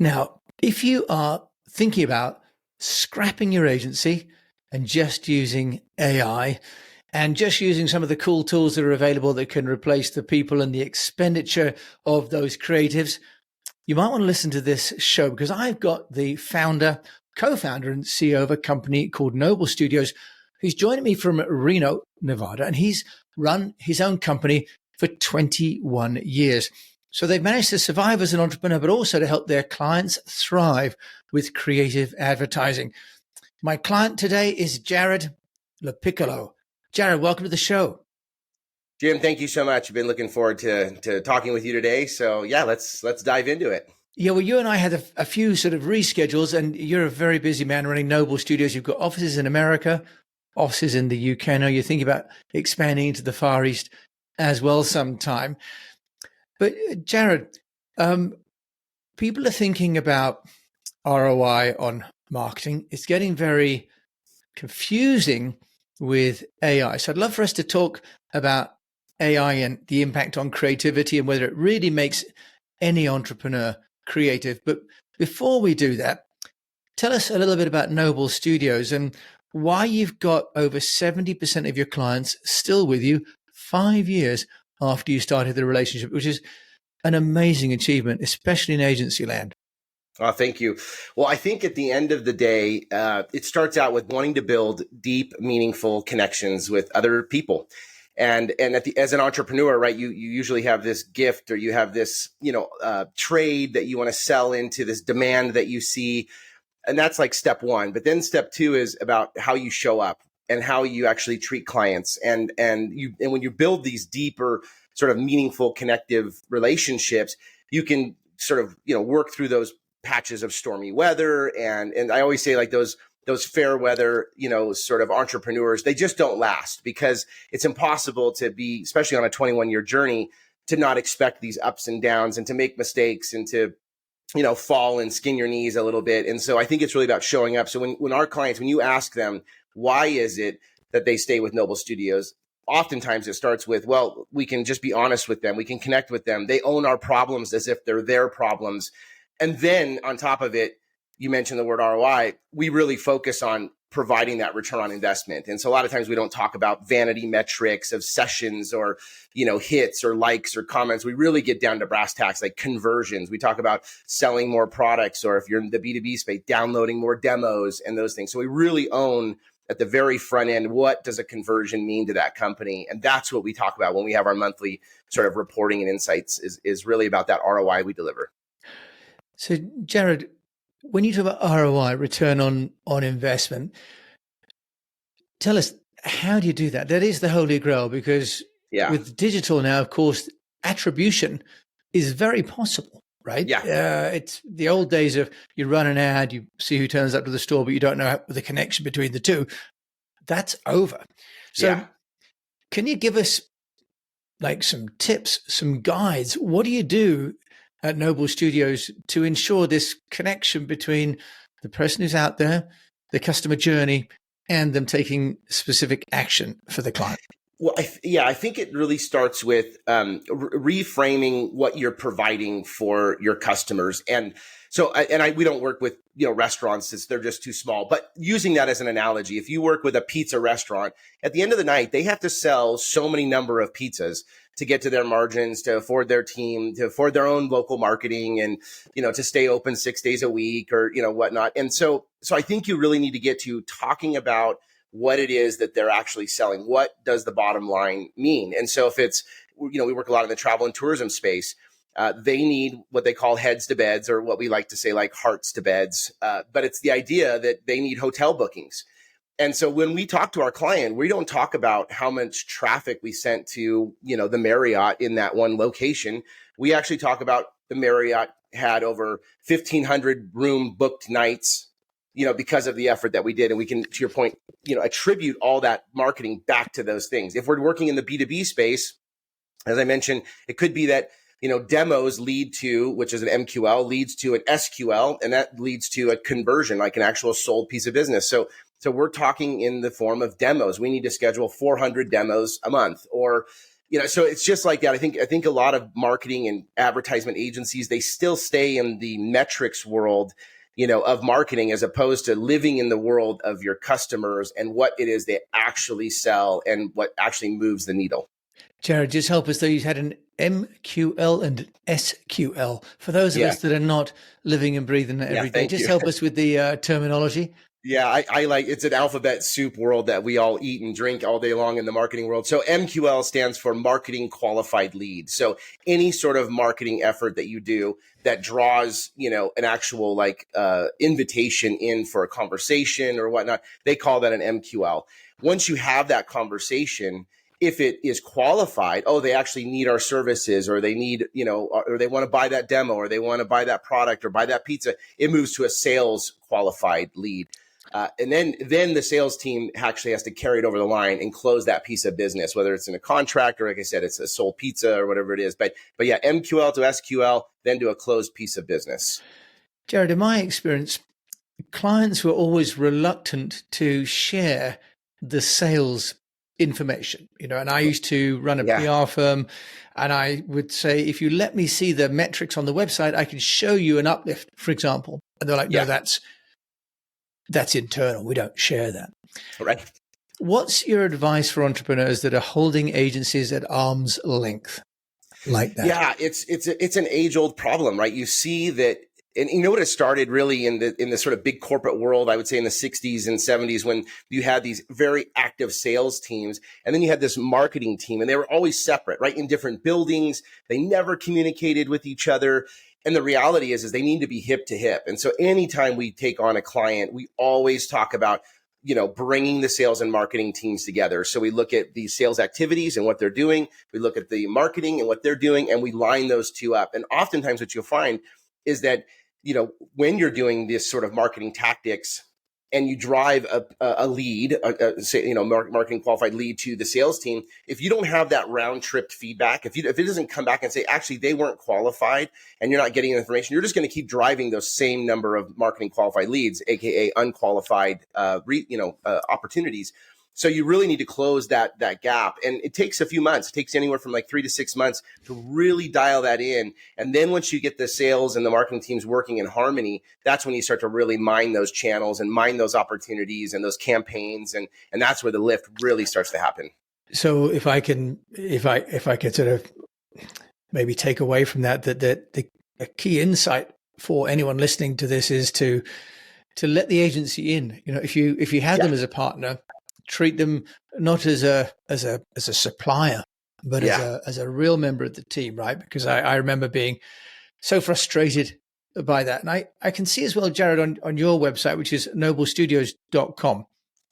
Now, if you are thinking about scrapping your agency and just using AI and just using some of the cool tools that are available that can replace the people and the expenditure of those creatives, you might want to listen to this show because I've got the co-founder and CEO of a company called Noble Studios, who's joining me from Reno, Nevada, and he's run his own company for 21 years. So they've managed to survive as an entrepreneur, but also to help their clients thrive with creative advertising. My client today is Jared LaPiccolo. Jared, welcome to the show. Jim, thank you so much. I've been looking forward to talking with you today. So yeah, let's dive into it. Yeah, well, you and I had a few sort of reschedules, and you're a very busy man running Noble Studios. You've got offices in America, offices in the UK. I know you're thinking about expanding into the Far East as well sometime. But Jared, people are thinking about ROI on marketing. It's getting very confusing with AI. So I'd love for us to talk about AI and the impact on creativity and whether it really makes any entrepreneur creative. But before we do that, tell us a little bit about Noble Studios and why you've got over 70% of your clients still with you 5 years after you started the relationship, which is an amazing achievement, especially in agency land. Oh, thank you. Well, I think at the end of the day, it starts out with wanting to build deep, meaningful connections with other people. And as an entrepreneur, right, you usually have this gift or you have this, trade that you want to sell into, this demand that you see. And that's like step one. But then step two is about how you show up and how you actually treat clients. And when you build these deeper sort of meaningful connective relationships, you can sort of, work through those patches of stormy weather. And I always say like those fair weather, sort of entrepreneurs, they just don't last because it's impossible to be, especially on a 21-year journey, to not expect these ups and downs and to make mistakes and to, fall and skin your knees a little bit. And so I think it's really about showing up. So when our clients, when you ask them, why is it that they stay with Noble Studios? Oftentimes it starts with, well, we can just be honest with them. We can connect with them. They own our problems as if they're their problems. And then on top of it, you mentioned the word ROI, we really focus on providing that return on investment. And so a lot of times we don't talk about vanity metrics of sessions or, hits or likes or comments. We really get down to brass tacks, like conversions. We talk about selling more products, or if you're in the B2B space, downloading more demos and those things. So we really own at the very front end, what does a conversion mean to that company? And that's what we talk about when we have our monthly sort of reporting and insights is really about that ROI we deliver. So Jared, when you talk about ROI, return on investment, tell us, how do you do that? That is the holy grail because with digital now, of course, attribution is very possible, right? Yeah. It's the old days of you run an ad, you see who turns up to the store, but you don't know the connection between the two. That's over. So can you give us like some tips, some guides? What do you do at Noble Studios to ensure this connection between the person who's out there, the customer journey, and them taking specific action for the client? Well, I think it really starts with reframing what you're providing for your customers. And so, we don't work with, restaurants since they're just too small, but using that as an analogy, if you work with a pizza restaurant, at the end of the night, they have to sell so many number of pizzas to get to their margins, to afford their team, to afford their own local marketing and, to stay open 6 days a week or, whatnot. And so I think you really need to get to talking about what it is that they're actually selling. What does the bottom line mean? And so if it's, we work a lot in the travel and tourism space, they need what they call heads to beds, or what we like to say like hearts to beds. But it's the idea that they need hotel bookings. And so when we talk to our client, we don't talk about how much traffic we sent to, the Marriott in that one location. We actually talk about the Marriott had over 1,500 room booked nights, because of the effort that we did. And we can, to your point, attribute all that marketing back to those things. If we're working in the B2B space, as I mentioned, it could be that, demos lead to, which is an MQL, leads to an SQL, and that leads to a conversion, like an actual sold piece of business. So we're talking in the form of demos. We need to schedule 400 demos a month, or, So it's just like that. I think a lot of marketing and advertisement agencies, they still stay in the metrics world, of marketing, as opposed to living in the world of your customers and what it is they actually sell and what actually moves the needle. Jared, just help us though. You had an MQL and SQL. For those of Yeah. us that are not living and breathing it every day, Thank just you. help us with the terminology. Yeah, I like, it's an alphabet soup world that we all eat and drink all day long in the marketing world. So MQL stands for marketing qualified lead. So any sort of marketing effort that you do that draws, an actual invitation in for a conversation or whatnot, they call that an MQL. Once you have that conversation, if it is qualified, oh, they actually need our services, or they need, or they want to buy that demo, or they want to buy that product or buy that pizza, it moves to a sales qualified lead. And then the sales team actually has to carry it over the line and close that piece of business, whether it's in a contract or, like I said, it's a sold pizza or whatever it is. But yeah, MQL to SQL, then to a closed piece of business. Jared, in my experience, clients were always reluctant to share the sales information, and I used to run a PR firm, and I would say, if you let me see the metrics on the website, I can show you an uplift, for example. And they're like, no, that's internal. We don't share that. Right. What's your advice for entrepreneurs that are holding agencies at arm's length like that? Yeah, it's an age-old problem, right? You see that, and you know what, it started really in the sort of big corporate world, I would say in the 60s and 70s, when you had these very active sales teams, and then you had this marketing team, and they were always separate, right? In different buildings. They never communicated with each other. And the reality is they need to be hip to hip. And so anytime we take on a client, we always talk about, bringing the sales and marketing teams together. So we look at the sales activities and what they're doing. We look at the marketing and what they're doing, and we line those two up. And oftentimes what you'll find is that, when you're doing this sort of marketing tactics and you drive a lead, marketing qualified lead to the sales team, if you don't have that round trip feedback, if it doesn't come back and say, actually, they weren't qualified and you're not getting information, you're just going to keep driving those same number of marketing qualified leads, AKA unqualified, opportunities. So you really need to close that gap. And it takes a few months. It takes anywhere from like 3 to 6 months to really dial that in. And then once you get the sales and the marketing teams working in harmony, that's when you start to really mine those channels and mine those opportunities and those campaigns. And that's where the lift really starts to happen. So if I could sort of maybe take away from that the key insight for anyone listening to this is to let the agency in. If you had them as a partner, treat them not as a supplier, but as a real member of the team, right? Because I remember being so frustrated by that. And I can see as well, Jared, on your website, which is noblestudios.com.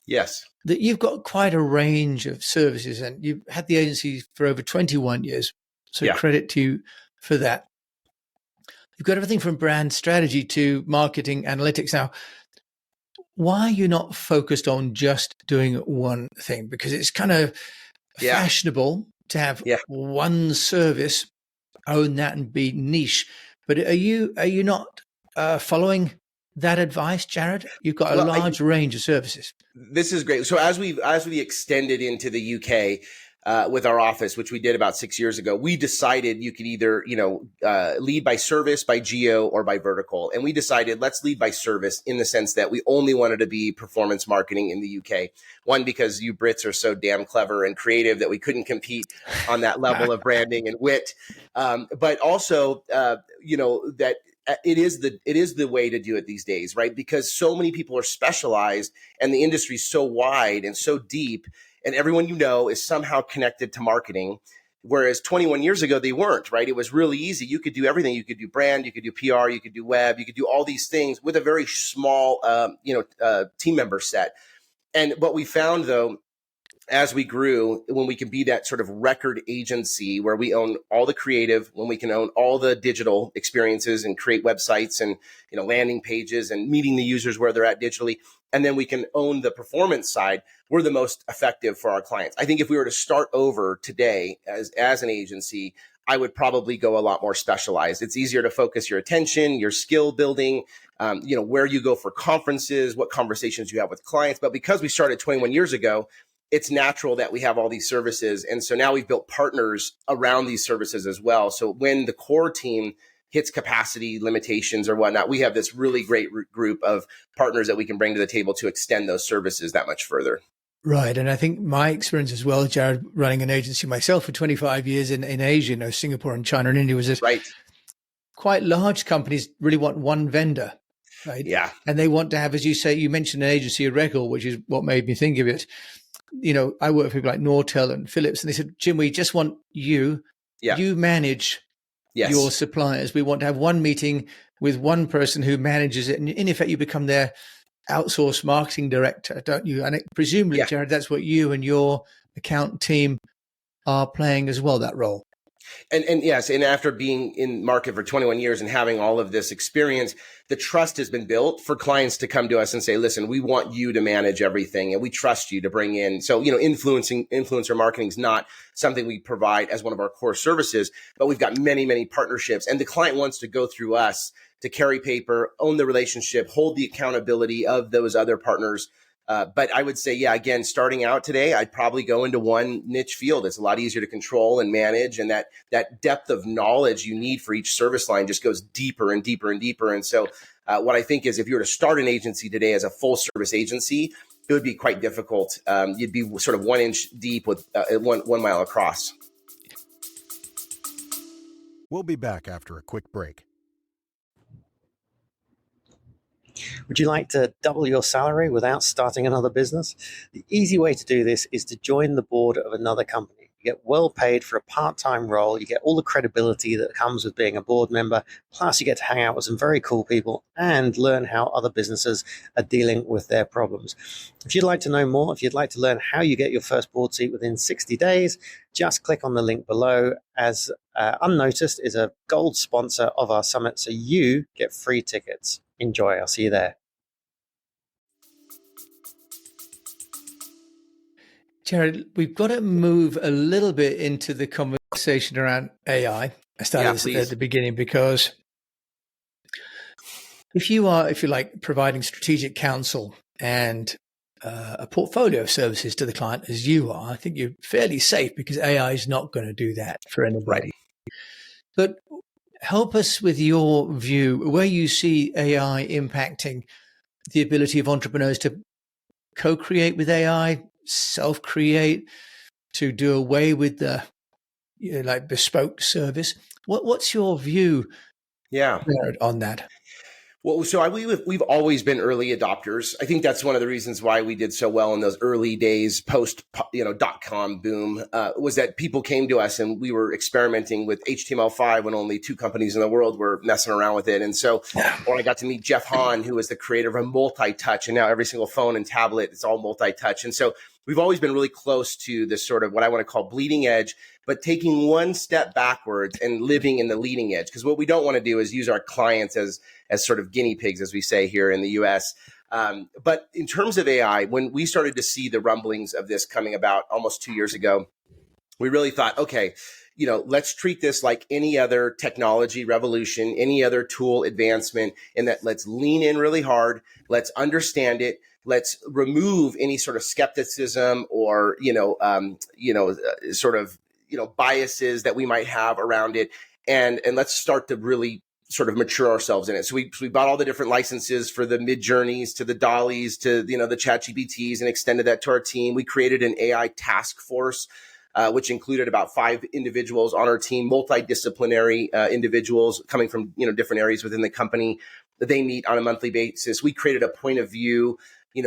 Yes. That you've got quite a range of services, and you've had the agency for over 21 years. So credit to you for that. You've got everything from brand strategy to marketing analytics. Now, why are you not focused on just doing one thing? Because it's kind of fashionable to have one service, own that and be niche. But are you not following that advice, Jared? You've got a large range of services. This is great. So as we extended into the UK with our office, which we did about 6 years ago, we decided you could either lead by service, by geo, or by vertical. And we decided let's lead by service, in the sense that we only wanted to be performance marketing in the UK. One, because you Brits are so damn clever and creative that we couldn't compete on that level of branding and wit. But also, that it is the way to do it these days, right? Because so many people are specialized and the industry is so wide and so deep, and everyone is somehow connected to marketing. Whereas 21 years ago, they weren't, right? It was really easy. You could do everything. You could do brand, you could do PR, you could do web, you could do all these things with a very small, team member set. And what we found, though, as we grew, when we can be that sort of record agency where we own all the creative, when we can own all the digital experiences and create websites and landing pages and meeting the users where they're at digitally, and then we can own the performance side, we're the most effective for our clients. I think if we were to start over today as an agency, I would probably go a lot more specialized. It's easier to focus your attention, your skill building, where you go for conferences, what conversations you have with clients. But because we started 21 years ago, it's natural that we have all these services. And so now we've built partners around these services as well. So when the core team hits capacity limitations or whatnot, we have this really great group of partners that we can bring to the table to extend those services that much further. Right. And I think my experience as well, Jared, running an agency myself for 25 years in Asia, Singapore and China and India, was this Right. quite large companies really want one vendor, right? Yeah. And they want to have, as you say, you mentioned an agency of record, which is what made me think of it. I work with people like Nortel and Philips, and they said, Jim, we just want you. Yeah. You manage your suppliers. We want to have one meeting with one person who manages it. And in effect, you become their outsourced marketing director, don't you? And presumably, Jared, that's what you and your account team are playing as well, that role. And yes, and after being in market for 21 years and having all of this experience, the trust has been built for clients to come to us and say, listen, we want you to manage everything and we trust you to bring in. So, influencer marketing is not something we provide as one of our core services, but we've got many, many partnerships, and the client wants to go through us to carry paper, own the relationship, hold the accountability of those other partners. But I would say, again, starting out today, I'd probably go into one niche field. It's a lot easier to control and manage. And that depth of knowledge you need for each service line just goes deeper and deeper and deeper. And so what I think is if you were to start an agency today as a full service agency, it would be quite difficult. You'd be sort of 1 inch deep with 1 mile across. We'll be back after a quick break. Would you like to double your salary without starting another business? The easy way to do this is to join the board of another company. You get well paid for a part-time role. You get all the credibility that comes with being a board member. Plus, you get to hang out with some very cool people and learn how other businesses are dealing with their problems. If you'd like to know more, if you'd like to learn how you get your first board seat within 60 days, just click on the link below, as Unnoticed is a gold sponsor of our summit, so you get free tickets. Enjoy. I'll see you there. Jared, we've got to move a little bit into the conversation around AI. I started this at the beginning because if you're like providing strategic counsel and a portfolio of services to the client as you are, I think you're fairly safe because AI is not going to do that for anybody. Right. But help us with your view, where you see AI impacting the ability of entrepreneurs to co-create with AI, self-create, to do away with the like bespoke service. What's your view on that? Well, so we've always been early adopters. I think that's one of the reasons why we did so well in those early days post, .com boom, was that people came to us and we were experimenting with HTML5 when only 2 companies in the world were messing around with it. And so when I got to meet Jeff Hahn, who was the creator of multi-touch, and now every single phone and tablet, it's all multi-touch. And so we've always been really close to this sort of what I want to call bleeding edge, but taking one step backwards and living in the leading edge. Because what we don't want to do is use our clients as sort of guinea pigs, as we say here in the US. But in terms of AI, when we started to see the rumblings of this coming about almost 2 years ago, we really thought, okay, let's treat this like any other technology revolution, any other tool advancement, in that let's lean in really hard. Let's understand it. Let's remove any sort of skepticism or, biases that we might have around it. And let's start to really sort of mature ourselves in it. So we bought all the different licenses for the Midjourneys to the Dollies to, the ChatGPTs, and extended that to our team. We created an AI task force, which included about 5 individuals on our team, multidisciplinary individuals coming from, different areas within the company that they meet on a monthly basis. We created a point of view,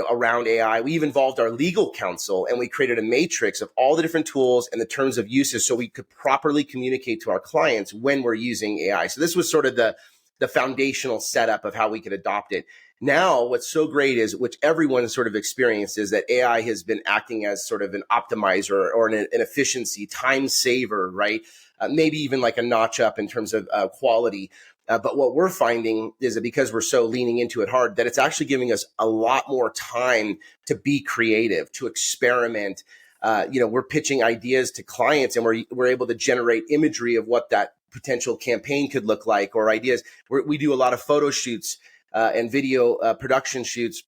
around AI. We even involved our legal counsel, and we created a matrix of all the different tools and the terms of uses so we could properly communicate to our clients when we're using AI. So this was sort of the foundational setup of how we could adopt it. Now, what's so great is, which everyone sort of experienced, is that AI has been acting as sort of an optimizer or an efficiency, time saver, right? Maybe even like a notch up in terms of quality. But what we're finding is that because we're so leaning into it hard, that it's actually giving us a lot more time to be creative, to experiment. We're pitching ideas to clients, and we're able to generate imagery of what that potential campaign could look like, or ideas. We do a lot of photo shoots and video production shoots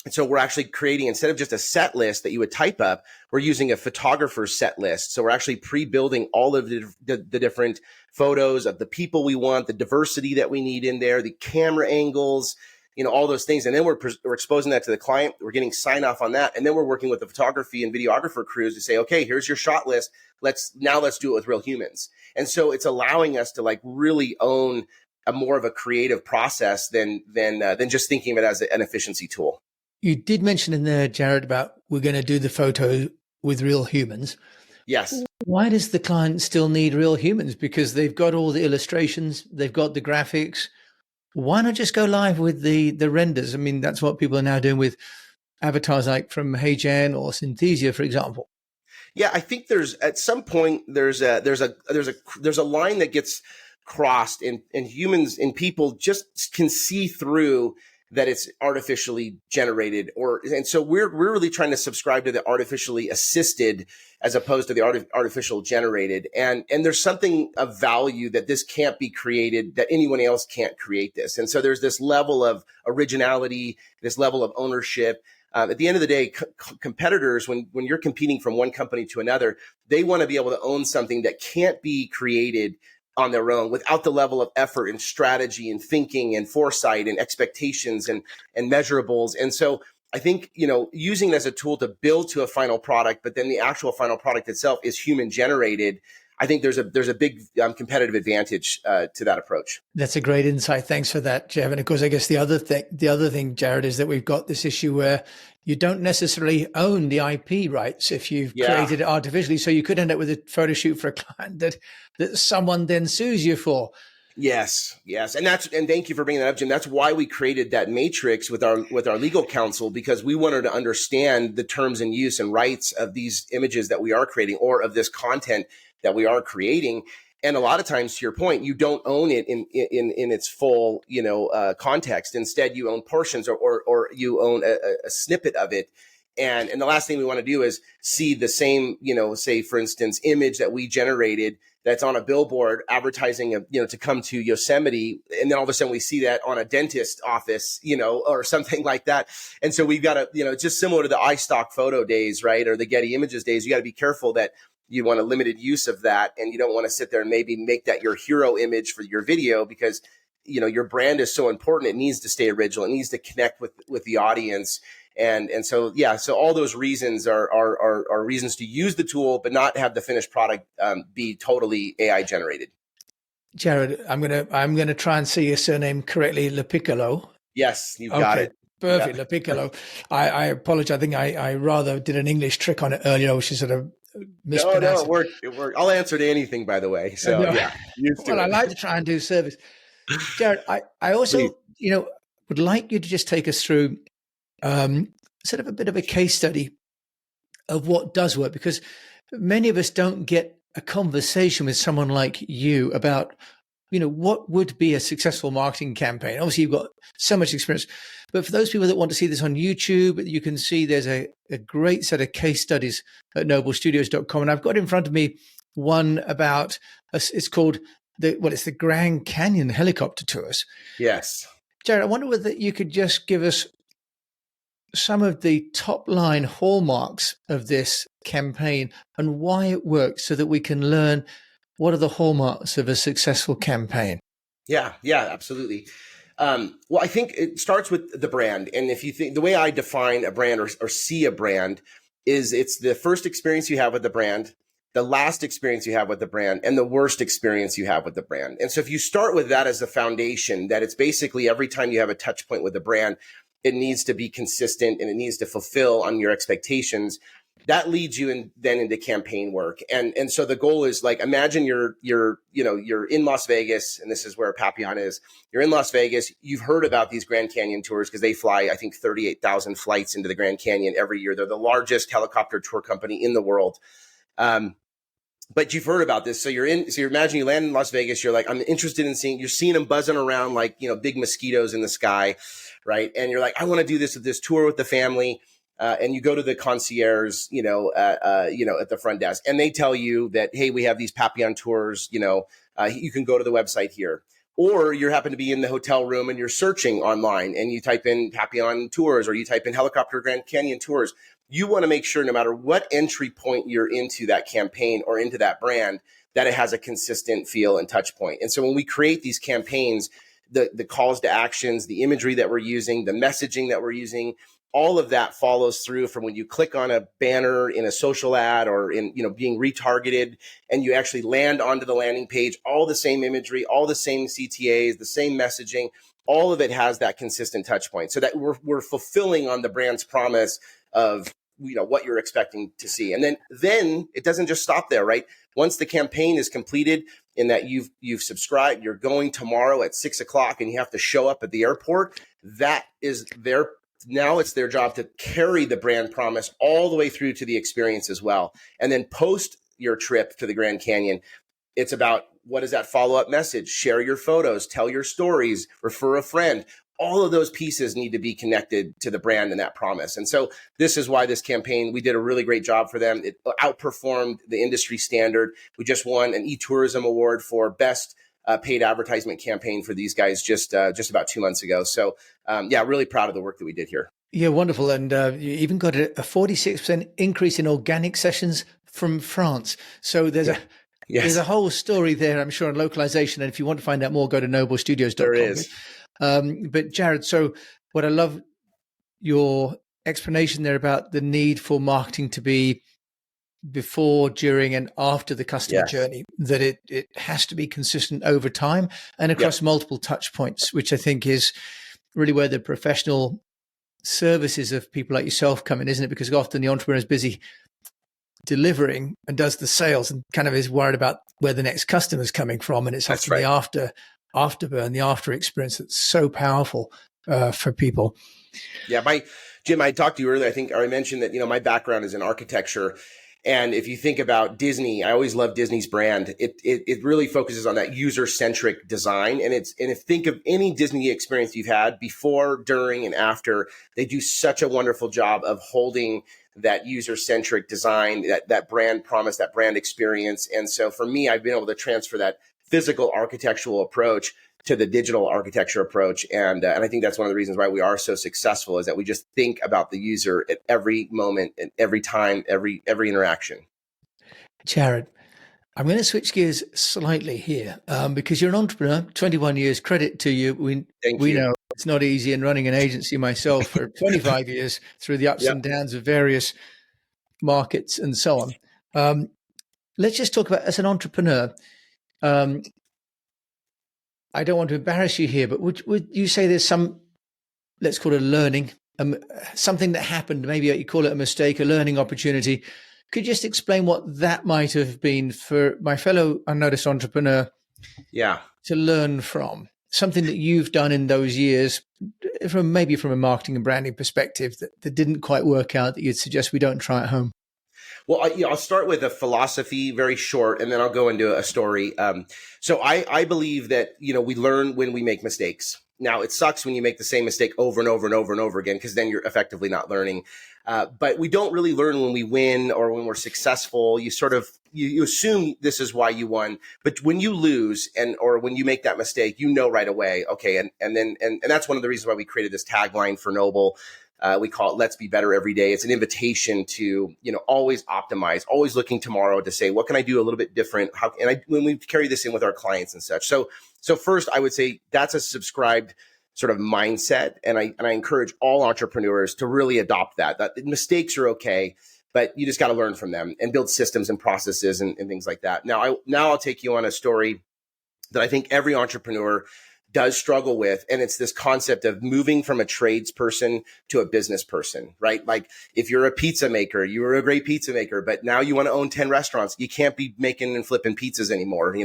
And so we're actually creating, instead of just a set list that you would type up, we're using a photographer's set list. So we're actually pre-building all of the different photos of the people we want, the diversity that we need in there, the camera angles, all those things. And then we're exposing that to the client. We're getting sign off on that. And then we're working with the photography and videographer crews to say, okay, here's your shot list. Let's do it with real humans. And so it's allowing us to really own a more of a creative process than just thinking of it as an efficiency tool. You did mention in there, Jared, about we're going to do the photo with real humans. Yes. Why does the client still need real humans? Because they've got all the illustrations, they've got the graphics. Why not just go live with the renders? I mean, that's what people are now doing with avatars like from HeyGen or Synthesia, for example. Yeah, I think at some point there's a line that gets crossed, and humans and people just can see through that it's artificially generated, and so we're really trying to subscribe to the artificially assisted as opposed to the artificial generated. And there's something of value that this can't be created, that anyone else can't create this. And so there's this level of originality, this level of ownership. At the end of the day, competitors, when you're competing from one company to another, they want to be able to own something that can't be created on their own without the level of effort and strategy and thinking and foresight and expectations and measurables. And so I think, using it as a tool to build to a final product, but then the actual final product itself is human generated. I think there's a big competitive advantage to that approach. That's a great insight. Thanks for that, Jeff. And of course, I guess the other thing, Jared, is that we've got this issue where you don't necessarily own the IP rights if you've created it artificially. So you could end up with a photo shoot for a client that someone then sues you for. Yes. And thank you for bringing that up, Jim. That's why we created that matrix with our legal counsel, because we wanted to understand the terms and use and rights of these images that we are creating, or of this content that we are creating. And a lot of times, to your point, you don't own it in its full, context. Instead, you own portions or you own a snippet of it. And the last thing we want to do is see the same, say, for instance, image that we generated that's on a billboard advertising, to come to Yosemite. And then all of a sudden we see that on a dentist office, or something like that. And so we've got to, it's just similar to the iStock photo days, right? Or the Getty Images days. You got to be careful that you want a limited use of that. And you don't want to sit there and maybe make that your hero image for your video, because, your brand is so important. It needs to stay original. It needs to connect with the audience. And so, so all those reasons are reasons to use the tool, but not have the finished product be totally AI generated. Jared, I'm gonna try and say your surname correctly, LaPiccolo. Yes, you've got it. Perfect, yeah. LaPiccolo. I apologize. I think I rather did an English trick on it earlier, which is sort of mispronounced. No, it worked. I'll answer to anything, by the way. So I like to try and do service. Jared, I also would like you to just take us through sort of a bit of a case study of what does work, because many of us don't get a conversation with someone like you about, what would be a successful marketing campaign. Obviously, you've got so much experience, but for those people that want to see this on YouTube, you can see there's a great set of case studies at noblestudios.com. And I've got in front of me one about, it's called it's the Grand Canyon helicopter tours. Yes. Jared, I wonder whether you could just give us some of the top line hallmarks of this campaign and why it works, so that we can learn what are the hallmarks of a successful campaign. Yeah, absolutely. Well, I think it starts with the brand. And if you think, the way I define a brand or see a brand is it's the first experience you have with the brand, the last experience you have with the brand, and the worst experience you have with the brand. And so if you start with that as the foundation, that it's basically every time you have a touch point with the brand, it needs to be consistent and it needs to fulfill on your expectations. That leads you then into campaign work. And so the goal is, like, imagine you're in Las Vegas, and this is where Papillon is. You're in Las Vegas. You've heard about these Grand Canyon tours because they fly, I think, 38,000 flights into the Grand Canyon every year. They're the largest helicopter tour company in the world. But you've heard about this. So you're imagine you land in Las Vegas. You're like, I'm interested in you're seeing them buzzing around like, big mosquitoes in the sky. Right. And you're like, I want to do this tour with the family. And you go to the concierge, at the front desk, and they tell you that, hey, we have these Papillon tours, you can go to the website here. Or you happen to be in the hotel room and you're searching online and you type in Papillon Tours or you type in Helicopter Grand Canyon Tours. You want to make sure no matter what entry point you're into that campaign or into that brand, that it has a consistent feel and touch point. And so when we create these campaigns, the calls to actions, the imagery that we're using, the messaging that we're using, all of that follows through from when you click on a banner in a social ad or in, being retargeted and you actually land onto the landing page, all the same imagery, all the same CTAs, the same messaging, all of it has that consistent touch point so that we're fulfilling on the brand's promise of, what you're expecting to see. And then it doesn't just stop there, right? Once the campaign is completed in that you've subscribed, you're going tomorrow at 6:00 and you have to show up at the airport. That is now it's their job to carry the brand promise all the way through to the experience as well. And then post your trip to the Grand Canyon, it's about what is that follow-up message? Share your photos, tell your stories, refer a friend. All of those pieces need to be connected to the brand and that promise. And so this is why this campaign, we did a really great job for them. It outperformed the industry standard. We just won an eTourism award for best paid advertisement campaign for these guys just about 2 months ago. So really proud of the work that we did here. Yeah, wonderful. And you even got a 46% increase in organic sessions from France. So there's a whole story there, I'm sure, on localization. And if you want to find out more, go to noblestudios.com. There is. But Jared, so what I love your explanation there about the need for marketing to be before, during, and after the customer journey, that it has to be consistent over time and across multiple touch points, which I think is really where the professional services of people like yourself come in, isn't it? Because often the entrepreneur is busy delivering and does the sales and kind of is worried about where the next customer is coming from. And it's often the afterburn, the after experience that's so powerful for people. Yeah. Jim, I talked to you earlier. I think I mentioned that, my background is in architecture. And if you think about Disney, I always love Disney's brand. It really focuses on that user-centric design. And if think of any Disney experience you've had before, during, and after, they do such a wonderful job of holding that user-centric design, that brand promise, that brand experience. And so for me, I've been able to transfer that physical architectural approach to the digital architecture approach. And I think that's one of the reasons why we are so successful is that we just think about the user at every moment and every time, every interaction. Jared, I'm going to switch gears slightly here because you're an entrepreneur, 21 years, credit to you. We know it's not easy, and running an agency myself for 25 years through the ups and downs of various markets and so on. Let's just talk about, as an entrepreneur, I don't want to embarrass you here, but would you say there's some, let's call it a learning, something that happened, maybe you call it a mistake, a learning opportunity. Could you just explain what that might have been for my fellow unnoticed entrepreneur to learn from? Something that you've done in those years, from a marketing and branding perspective that didn't quite work out, that you'd suggest we don't try at home? Well, I'll start with a philosophy, very short, and then I'll go into a story. So I believe that, we learn when we make mistakes. Now, it sucks when you make the same mistake over and over and over and over again, because then you're effectively not learning. But we don't really learn when we win or when we're successful. You assume this is why you won. But when you lose or when you make that mistake, right away, okay. And that's one of the reasons why we created this tagline for Noble. We call it "Let's Be Better Every Day." It's an invitation to, always optimize, always looking tomorrow to say, what can I do a little bit different? When we carry this in with our clients and such. So first, I would say that's a subscribed sort of mindset. And I encourage all entrepreneurs to really adopt that mistakes are okay, but you just got to learn from them and build systems and processes and things like that. Now I'll take you on a story that I think every entrepreneur does struggle with. And it's this concept of moving from a tradesperson to a business person, right? Like if you're a pizza maker, you were a great pizza maker, but now you want to own 10 restaurants. You can't be making and flipping pizzas anymore,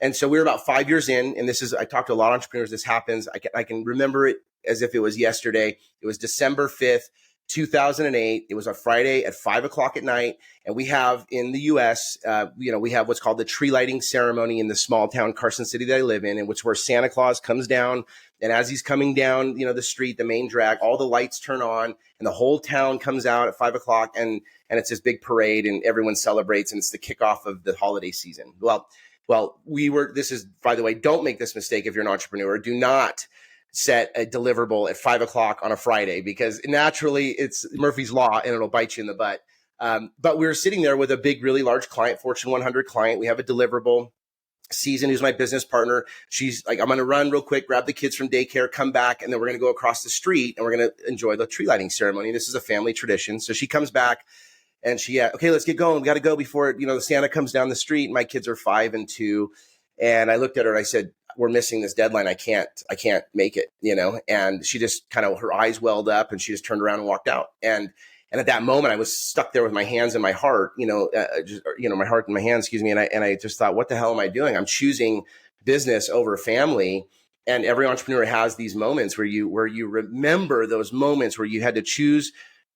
And so we were about 5 years in, and I talked to a lot of entrepreneurs. This happens. I can remember it as if it was yesterday. It was December 5th, 2008. It was a Friday at 5:00 at night. And we have in the US, we have what's called the tree lighting ceremony in the small town, Carson City, that I live in which where Santa Claus comes down. And as he's coming down, the street, the main drag, all the lights turn on and the whole town comes out at 5:00 and it's this big parade and everyone celebrates and it's the kickoff of the holiday season. Well, Well, this is, by the way, don't make this mistake if you're an entrepreneur. Do not set a deliverable at 5 o'clock on a Friday, because naturally it's Murphy's Law and it'll bite you in the butt. But we were sitting there with a big, really large client, Fortune 100 client. We have a deliverable. Season, who's my business partner, she's like, I'm going to run real quick, grab the kids from daycare, come back, and then we're going to go across the street and we're going to enjoy the tree lighting ceremony. This is a family tradition. So she comes back and okay, let's get going. We got to go before, the Santa comes down the street. My kids are 5 and 2. And I looked at her and I said, we're missing this deadline. I can't make it, and she just kind of, her eyes welled up and she just turned around and walked out. And at that moment, I was stuck there with my hands in my heart, my heart in my hands, excuse me. And I just thought, what the hell am I doing? I'm choosing business over family. And every entrepreneur has these moments where you remember those moments where you had to choose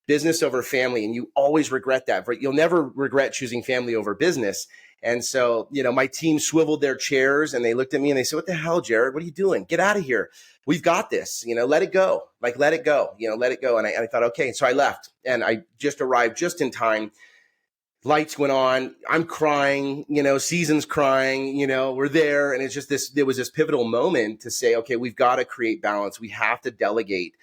business over family, and you always regret that. But you'll never regret choosing family over business. And so, my team swiveled their chairs and they looked at me and they said, what the hell, Jared? What are you doing? Get out of here. We've got this, let it go. Like, let it go, let it go. And I thought, okay. So I left and I just arrived just in time. Lights went on. I'm crying, Season's crying, we're there. And it's just there was this pivotal moment to say, okay, we've got to create balance. We have to delegate.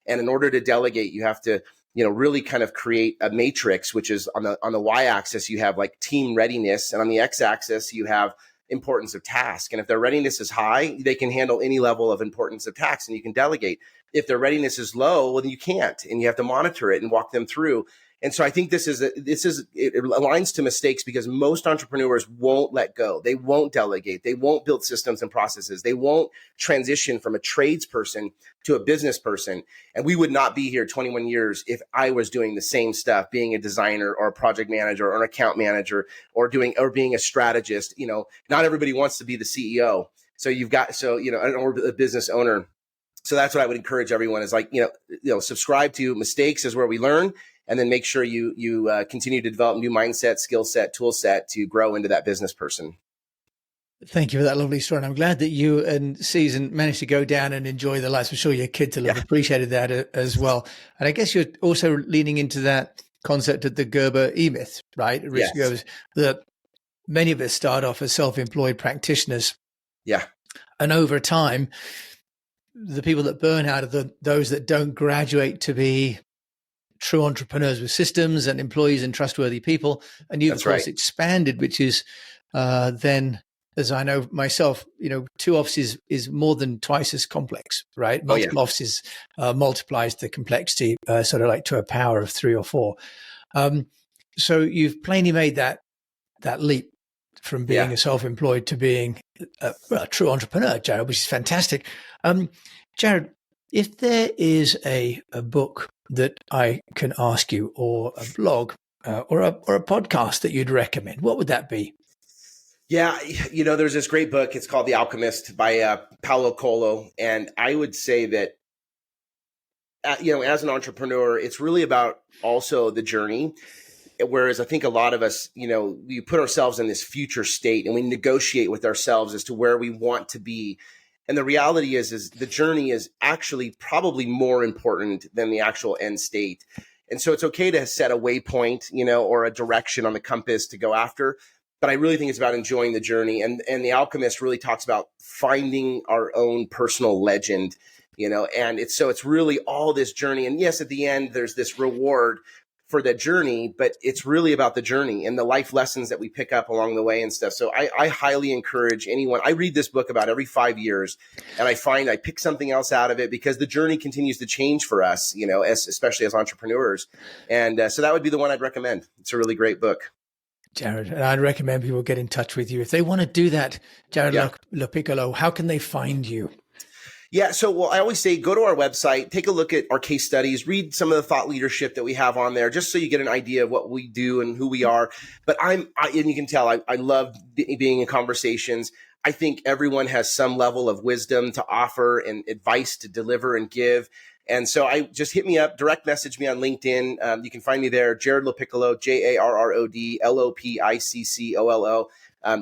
And in order to delegate, you have to, really kind of create a matrix, which is on the y-axis, you have like team readiness. And on the x-axis, you have importance of task. And if their readiness is high, they can handle any level of importance of task and you can delegate. If their readiness is low, well, then you can't, and you have to monitor it and walk them through. And so I think it aligns to mistakes, because most entrepreneurs won't let go. They won't delegate. They won't build systems and processes. They won't transition from a tradesperson to a business person. And we would not be here 21 years if I was doing the same stuff, being a designer or a project manager or an account manager or being a strategist. Not everybody wants to be the CEO. So or a business owner. So that's what I would encourage everyone is like, subscribe to mistakes is where we learn. And then make sure you continue to develop new mindset, skill set, tool set to grow into that business person. Thank you for that lovely story. And I'm glad that you and Season managed to go down and enjoy the lights. I'm sure your kids will have appreciated that as well. And I guess you're also leaning into that concept of the Gerber E-myth, right? Risk goes that many of us start off as self-employed practitioners. Yeah. And over time, the people that burn out are those that don't graduate to be true entrepreneurs with systems and employees and trustworthy people. And you've, of course, expanded, which is then, as I know myself, 2 offices is more than twice as complex, right? Multiple offices multiplies the complexity sort of like to a power of 3 or 4. So you've plainly made that leap from being a self-employed to being a true entrepreneur, Jared, which is fantastic. Jared, if there is a book that I can ask you, or a blog, or a podcast that you'd recommend, what would that be? Yeah, there's this great book. It's called The Alchemist by Paulo Coelho. And I would say that, as an entrepreneur, it's really about also the journey. Whereas I think a lot of us, we put ourselves in this future state and we negotiate with ourselves as to where we want to be. And the reality is the journey is actually probably more important than the actual end state. And so it's okay to set a waypoint, or a direction on the compass to go after. But I really think it's about enjoying the journey. And The Alchemist really talks about finding our own personal legend, and it's really all this journey. And yes, at the end, there's this reward for the journey, but it's really about the journey and the life lessons that we pick up along the way and stuff. So I highly encourage anyone. I read this book about every 5 years, and I find I pick something else out of it because the journey continues to change for us, especially as entrepreneurs. And so that would be the one I'd recommend. It's a really great book. Jared, and I'd recommend people get in touch with you. If they want to do that, Jared Lopiccolo, how can they find you? Yeah. So, I always say, go to our website, take a look at our case studies, read some of the thought leadership that we have on there, just so you get an idea of what we do and who we are. But and you can tell, I love being in conversations. I think everyone has some level of wisdom to offer and advice to deliver and give. And so I just hit me up, direct message me on LinkedIn. You can find me there, Jared Lopiccolo, JARROD LOPICCOLO.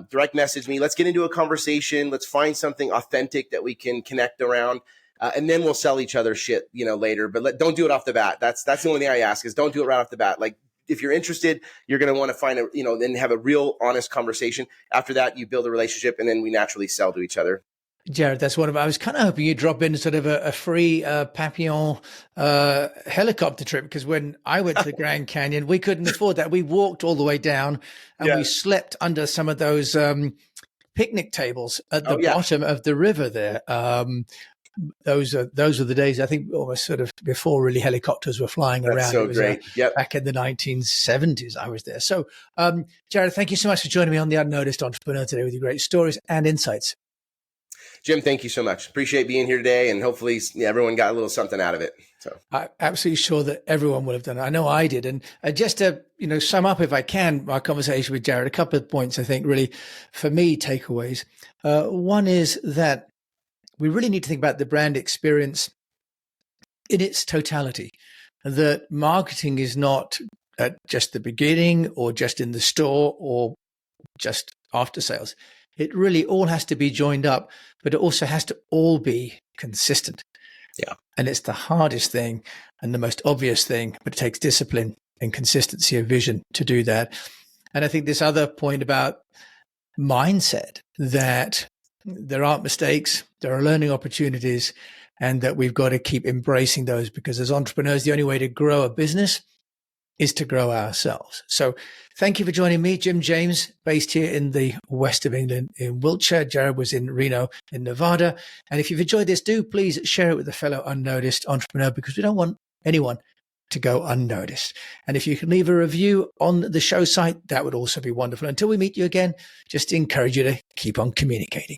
Direct message me. Let's get into a conversation. Let's find something authentic that we can connect around. And then we'll sell each other shit, later. But don't do it off the bat. That's the only thing I ask is don't do it right off the bat. Like, if you're interested, you're going to want to find then have a real honest conversation. After that, you build a relationship, and then we naturally sell to each other. Jared, that's one of. I was kind of hoping you'd drop in sort of a free Papillon helicopter trip, because when I went to the Grand Canyon, we couldn't afford that. We walked all the way down, and we slept under some of those picnic tables at the bottom of the river there. Those are the days, I think, almost sort of before really helicopters were flying around. So it was, great. Back in the 1970s, I was there. So, Jared, thank you so much for joining me on The Unnoticed Entrepreneur today with your great stories and insights. Jim, thank you so much. Appreciate being here today, and hopefully everyone got a little something out of it. So I'm absolutely sure that everyone would have done it. I know I did. And just to sum up, if I can, my conversation with Jared, a couple of points I think really, for me, takeaways. One is that we really need to think about the brand experience in its totality. That marketing is not at just the beginning or just in the store or just after sales. It really all has to be joined up, but it also has to all be consistent. Yeah. And it's the hardest thing and the most obvious thing, but it takes discipline and consistency of vision to do that. And I think this other point about mindset, that there aren't mistakes, there are learning opportunities, and that we've got to keep embracing those, because as entrepreneurs, the only way to grow a business is to grow ourselves. So thank you for joining me, Jim James, based here in the west of England in Wiltshire. Jared was in Reno in Nevada. And if you've enjoyed this, do please share it with a fellow unnoticed entrepreneur, because we don't want anyone to go unnoticed. And if you can leave a review on the show site, that would also be wonderful. Until we meet you again, just encourage you to keep on communicating.